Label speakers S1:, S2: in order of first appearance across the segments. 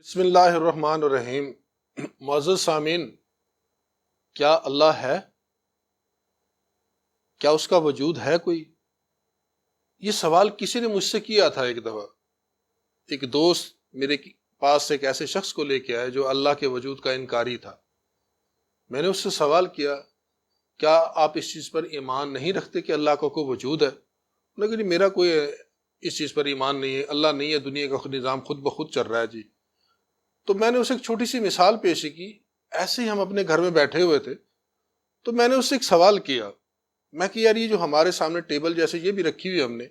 S1: بسم اللہ الرحمن الرحیم۔ معزز سامعین، کیا اللہ ہے؟ کیا اس کا وجود ہے کوئی؟ یہ سوال کسی نے مجھ سے کیا تھا ایک دفعہ۔ ایک دوست میرے پاس ایک ایسے شخص کو لے کے آئے جو اللہ کے وجود کا انکاری تھا۔ میں نے اس سے سوال کیا، کیا آپ اس چیز پر ایمان نہیں رکھتے کہ اللہ کا کوئی وجود ہے؟ انہوں نے کہا جی میرا کوئی اس چیز پر ایمان نہیں ہے، اللہ نہیں ہے، دنیا کا نظام خود بخود چل رہا ہے جی۔ تو میں نے اسے ایک چھوٹی سی مثال پیش کی۔ ایسے ہی ہم اپنے گھر میں بیٹھے ہوئے تھے تو میں نے اس سے ایک سوال کیا، میں کہ یار یہ جو ہمارے سامنے ٹیبل جیسے یہ بھی رکھی ہوئی ہم نے،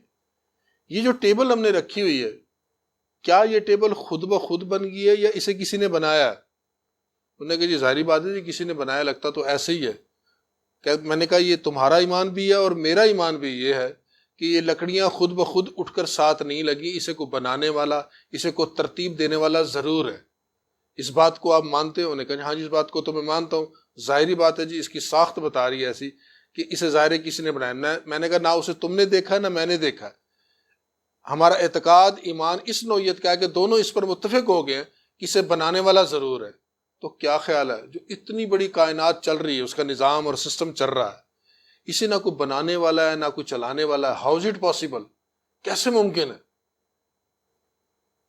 S1: یہ جو ٹیبل ہم نے رکھی ہوئی ہے، کیا یہ ٹیبل خود بخود بن گئی ہے یا اسے کسی نے بنایا ہے؟ انہوں نے کہا جی ظاہری بات ہے جی کسی نے بنایا، لگتا تو ایسے ہی ہے۔ میں نے کہا یہ تمہارا ایمان بھی ہے اور میرا ایمان بھی یہ ہے کہ یہ لکڑیاں خود بخود اٹھ کر ساتھ نہیں لگی، اسے کو بنانے والا، اسے کو ترتیب دینے والا ضرور ہے۔ اس بات کو آپ مانتے ہو؟ نے کہا ہاں جی اس بات کو تو میں مانتا ہوں۔ ظاہری بات ہے جی اس کی ساخت بتا رہی ہے ایسی کہ اسے ظاہر ہے کسی نے بنایا۔ میں نے کہا نہ اسے تم نے دیکھا ہے نہ میں نے دیکھا ہے۔ ہمارا اعتقاد ایمان اس نوعیت کا ہے کہ دونوں اس پر متفق ہو گئے ہیں کہ اسے بنانے والا ضرور ہے۔ تو کیا خیال ہے جو اتنی بڑی کائنات چل رہی ہے، اس کا نظام اور سسٹم چل رہا ہے، اسے نہ کوئی بنانے والا ہے نہ کوئی چلانے والا ہے؟ How is it possible? کیسے ممکن ہے؟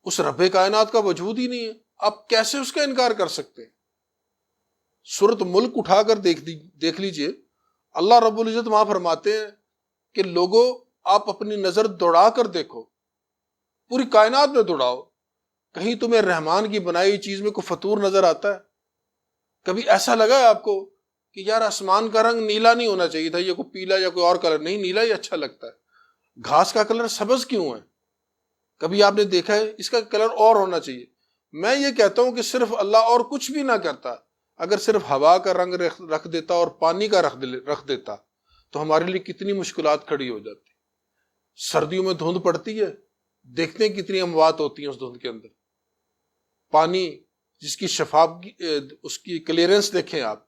S1: اس رب کائنات کا وجود ہی نہیں ہے، آپ کیسے اس کا انکار کر سکتے ہیں؟ سورۃ ملک اٹھا کر دیکھ لیجئے، اللہ رب العزت وہاں فرماتے ہیں کہ لوگوں آپ اپنی نظر دوڑا کر دیکھو، پوری کائنات میں دوڑاؤ، کہیں تمہیں رحمان کی بنائی ہوئی چیز میں کوئی فطور نظر آتا ہے؟ کبھی ایسا لگا ہے آپ کو کہ یار آسمان کا رنگ نیلا نہیں ہونا چاہیے تھا، یہ کوئی پیلا یا کوئی اور کلر؟ نہیں، نیلا ہی اچھا لگتا ہے۔ گھاس کا کلر سبز کیوں ہے؟ کبھی آپ نے دیکھا ہے اس کا کلر اور ہونا چاہیے؟ میں یہ کہتا ہوں کہ صرف اللہ اور کچھ بھی نہ کرتا، اگر صرف ہوا کا رنگ رکھ دیتا اور پانی کا رکھ دیتا تو ہمارے لیے کتنی مشکلات کھڑی ہو جاتی۔ سردیوں میں دھند پڑتی ہے، دیکھتے ہیں کتنی اموات ہوتی ہیں اس دھند کے اندر۔ پانی جس کی اس کی کلیئرنس دیکھیں آپ،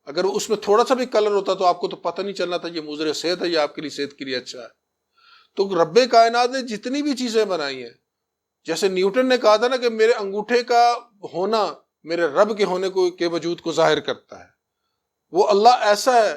S1: اگر اس میں تھوڑا سا بھی کلر ہوتا تو آپ کو تو پتہ نہیں چلنا تھا یہ مضر صحت ہے، یہ آپ کے لیے صحت کے لیے اچھا ہے۔ تو رب کائنات نے جتنی بھی چیزیں بنائی ہیں، جیسے نیوٹن نے کہا تھا نا کہ میرے انگوٹھے کا ہونا میرے رب کے ہونے کے وجود کو ظاہر کرتا ہے، وہ اللہ ایسا ہے۔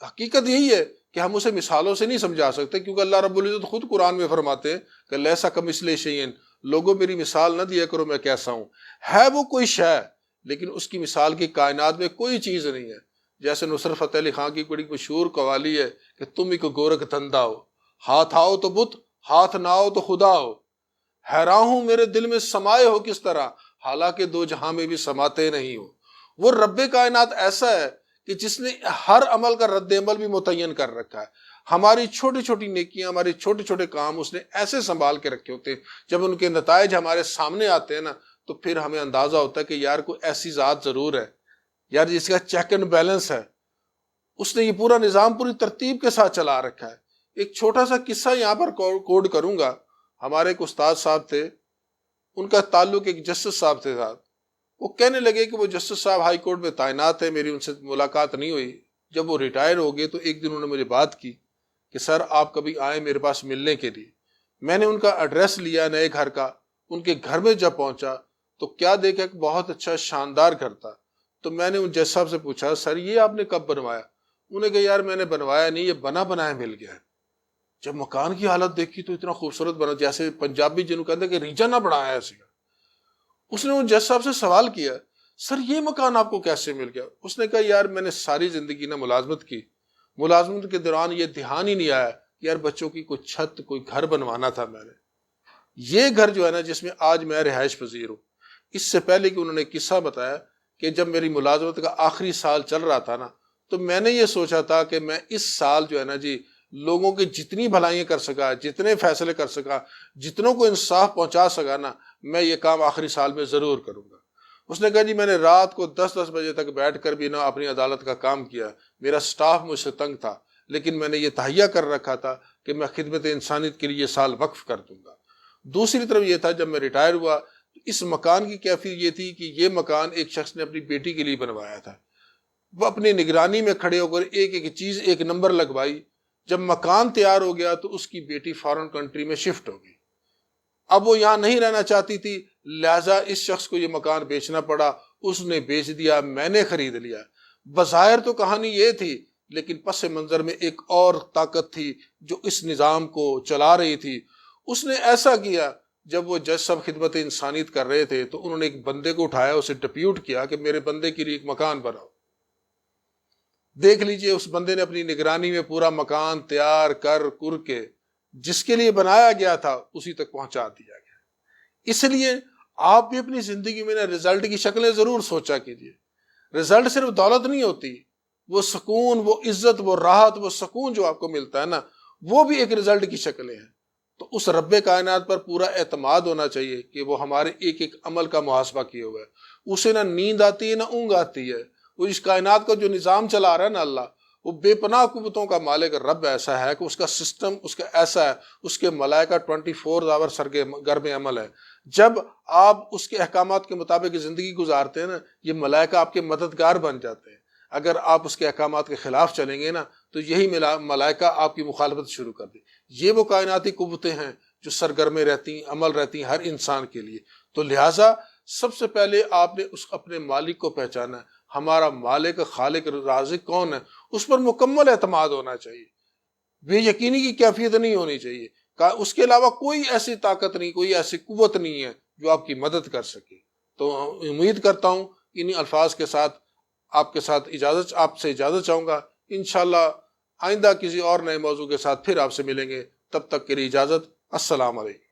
S1: حقیقت یہی ہے کہ ہم اسے مثالوں سے نہیں سمجھا سکتے، کیونکہ اللہ رب العزت خود قرآن میں فرماتے ہیں کہ لیسا کمثلہ شیء، لوگوں میری مثال نہ دیا کرو میں کیسا ہوں۔ ہے وہ کوئی شے لیکن اس کی مثال کی کائنات میں کوئی چیز نہیں ہے۔ جیسے نصرت فتح علی خان کی بڑی مشہور قوالی ہے کہ تم ہی کو گورکھ دھندا ہو، ہاتھ آؤ تو بت، ہاتھ نہ آؤ تو خدا ہو، حیران ہوں میرے دل میں سمائے ہو کس طرح، حالانکہ دو جہاں میں بھی سماتے نہیں ہو۔ وہ رب کائنات ایسا ہے کہ جس نے ہر عمل کا رد عمل بھی متعین کر رکھا ہے۔ ہماری چھوٹی چھوٹی نیکیاں، ہمارے چھوٹے چھوٹے کام اس نے ایسے سنبھال کے رکھے ہوتے ہیں، جب ان کے نتائج ہمارے سامنے آتے ہیں نا تو پھر ہمیں اندازہ ہوتا ہے کہ یار کوئی ایسی ذات ضرور ہے یار جس کا چیک اینڈ بیلنس ہے، اس نے یہ پورا نظام پوری ترتیب کے ساتھ چلا رکھا ہے۔ ایک چھوٹا سا قصہ یہاں پر کوڈ کروں گا۔ ہمارے ایک استاد صاحب تھے، ان کا تعلق ایک جسٹس صاحب سے تھا۔ وہ کہنے لگے کہ وہ جسٹس صاحب ہائی کورٹ میں تعینات ہے، میری ان سے ملاقات نہیں ہوئی۔ جب وہ ریٹائر ہو گئے تو ایک دن انہوں نے مجھے بات کی کہ سر آپ کبھی آئیں میرے پاس ملنے کے لیے۔ میں نے ان کا ایڈریس لیا نئے گھر کا، ان کے گھر میں جب پہنچا تو کیا دیکھا کہ بہت اچھا شاندار گھر تھا۔ تو میں نے ان جج صاحب سے پوچھا سر یہ آپ نے کب بنوایا؟ انہوں نے کہا یار میں نے بنوایا نہیں، یہ بنا بنایا مل گیا ہے۔ جب مکان کی حالت دیکھی تو اتنا خوبصورت بنا، جیسے پنجابی جنہوں کہتے ہیں کہ ریجا نہ بنایا ایسے۔ اس نے ان جج صاحب سے سوال کیا سر یہ مکان آپ کو کیسے مل گیا؟ اس نے کہا یار میں نے ساری زندگی نہ ملازمت کی، ملازمت کے دوران یہ دھیان ہی نہیں آیا کہ یار بچوں کی کوئی چھت کوئی گھر بنوانا تھا۔ میں نے یہ گھر جو ہے نا جس میں آج میں رہائش پذیر ہوں، اس سے پہلے کہ انہوں نے قصہ بتایا کہ جب میری ملازمت کا آخری سال چل رہا تھا نا تو میں نے یہ سوچا تھا کہ میں اس سال جو ہے نا جی لوگوں کی جتنی بھلائیاں کر سکا، جتنے فیصلے کر سکا، جتنوں کو انصاف پہنچا سکا نا، میں یہ کام آخری سال میں ضرور کروں گا۔ اس نے کہا جی میں نے رات کو 10 بجے تک بیٹھ کر بھی نہ اپنی عدالت کا کام کیا، میرا سٹاف مجھ سے تنگ تھا، لیکن میں نے یہ تہیہ کر رکھا تھا کہ میں خدمت انسانیت کے لیے یہ سال وقف کر دوں گا۔ دوسری طرف یہ تھا جب میں ریٹائر ہوا اس مکان کی کیفیت یہ تھی کہ یہ مکان ایک شخص نے اپنی بیٹی کے لیے بنوایا تھا۔ وہ اپنی نگرانی میں کھڑے ہو کر ایک ایک چیز ایک نمبر لگوائی۔ جب مکان تیار ہو گیا تو اس کی بیٹی فارن کنٹری میں شفٹ ہو گئی۔ اب وہ یہاں نہیں رہنا چاہتی تھی، لہٰذا اس شخص کو یہ مکان بیچنا پڑا، اس نے بیچ دیا، میں نے خرید لیا۔ بظاہر تو کہانی یہ تھی، لیکن پس منظر میں ایک اور طاقت تھی جو اس نظام کو چلا رہی تھی۔ اس نے ایسا کیا، جب وہ جج صاحب خدمت انسانیت کر رہے تھے تو انہوں نے ایک بندے کو اٹھایا، اسے ڈپیوٹ کیا کہ میرے بندے کے لیے ایک مکان بناؤ۔ دیکھ لیجئے اس بندے نے اپنی نگرانی میں پورا مکان تیار کر کے جس کے لیے بنایا گیا تھا اسی تک پہنچا دیا گیا۔ اس لیے آپ بھی اپنی زندگی میں رزلٹ کی شکلیں ضرور سوچا کیجئے۔ رزلٹ صرف دولت نہیں ہوتی، وہ سکون، وہ عزت، وہ راحت، وہ سکون جو آپ کو ملتا ہے نا، وہ بھی ایک رزلٹ کی شکلیں ہیں۔ تو اس رب کائنات پر پورا اعتماد ہونا چاہیے کہ وہ ہمارے ایک ایک عمل کا محاسبہ کیے ہوئے ہے۔ اسے نہ نیند آتی ہے نہ اونگ آتی ہے۔ وہ اس کائنات کا جو نظام چلا رہا ہے نا اللہ، وہ بے پناہ قوتوں کا مالک رب ایسا ہے کہ اس کا سسٹم اس کا ایسا ہے، اس کے ملائکہ 24 آور سرگرم عمل ہے۔ جب آپ اس کے احکامات کے مطابق زندگی گزارتے ہیں نا، یہ ملائکہ آپ کے مددگار بن جاتے ہیں۔ اگر آپ اس کے احکامات کے خلاف چلیں گے نا تو یہی ملائکہ آپ کی مخالفت شروع کر دیں۔ یہ وہ کائناتی قوتیں ہیں جو سرگرمیں رہتی ہیں، عمل رہتی ہیں ہر انسان کے لیے۔ تو لہٰذا سب سے پہلے آپ نے اپنے مالک کو پہچانا ہے۔ ہمارا مالک، خالق، رازق کون ہے، اس پر مکمل اعتماد ہونا چاہیے۔ بے یقینی کی کیفیت نہیں ہونی چاہیے۔ اس کے علاوہ کوئی ایسی طاقت نہیں، کوئی ایسی قوت نہیں ہے جو آپ کی مدد کر سکے۔ تو امید کرتا ہوں انہی الفاظ کے ساتھ آپ سے اجازت چاہوں گا۔ انشاءاللہ آئندہ کسی اور نئے موضوع کے ساتھ پھر آپ سے ملیں گے۔ تب تک کے لیے اجازت۔ السلام علیکم۔